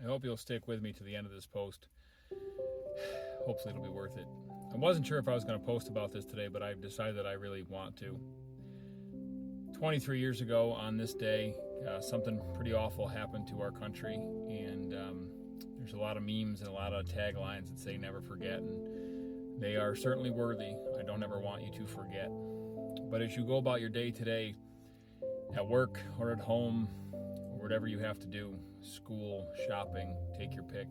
I hope you'll stick with me to the end of this post. Hopefully it'll be worth it. I wasn't sure if I was going to post about this today, but I've decided that I really want to. 23 years ago on this day, something pretty awful happened to our country, and there's a lot of memes and a lot of taglines that say never forget, and they are certainly worthy. I don't ever want you to forget. But as you go about your day today, at work or at home, or whatever you have to do, school, shopping, take your pick,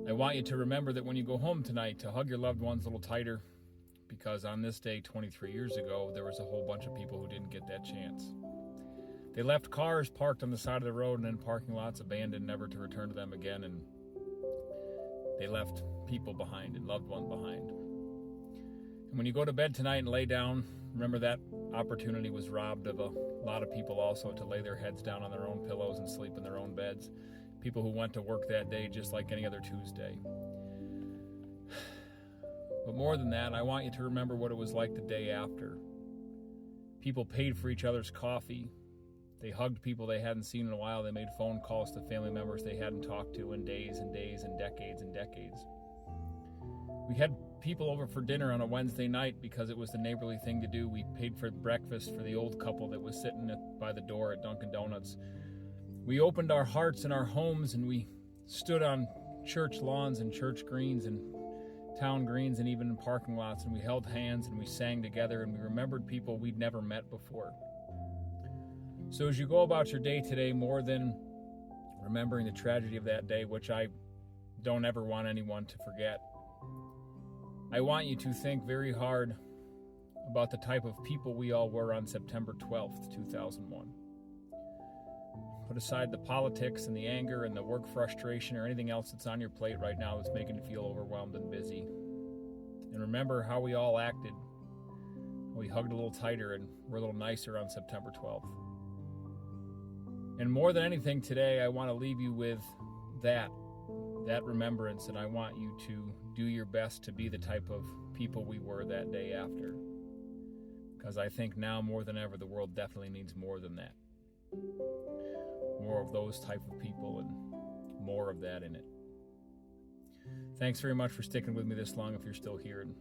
I want you to remember that when you go home tonight, to hug your loved ones a little tighter, because on this day 23 years ago, there was a whole bunch of people who didn't get that chance. They left cars parked on the side of the road and in parking lots abandoned, never to return to them again, and they left people behind and loved ones behind. And when you go to bed tonight and lay down, remember that opportunity was robbed of a lot of people also to lay their heads down on their own pillows and sleep in their own beds. People who went to work that day just like any other Tuesday. But more than that, I want you to remember what it was like the day after. People paid for each other's coffee. They hugged people they hadn't seen in a while. They made phone calls to family members they hadn't talked to in days and days and decades and decades. We had people over for dinner on a Wednesday night because it was the neighborly thing to do. We paid for breakfast for the old couple that was sitting by the door at Dunkin' Donuts. We opened our hearts and our homes, and we stood on church lawns and church greens and town greens and even in parking lots, and we held hands and we sang together, and we remembered people we'd never met before. So as you go about your day today, more than remembering the tragedy of that day, which I don't ever want anyone to forget, I want you to think very hard about the type of people we all were on September 12th, 2001. Put aside the politics and the anger and the work frustration or anything else that's on your plate right now that's making you feel overwhelmed and busy. And remember how we all acted. We hugged a little tighter and were a little nicer on September 12th. And more than anything today, I want to leave you with that remembrance, and I want you to do your best to be the type of people we were that day after. Because I think now more than ever, the world definitely needs more than that. More of those type of people and more of that in it. Thanks very much for sticking with me this long if you're still here, and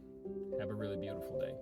have a really beautiful day.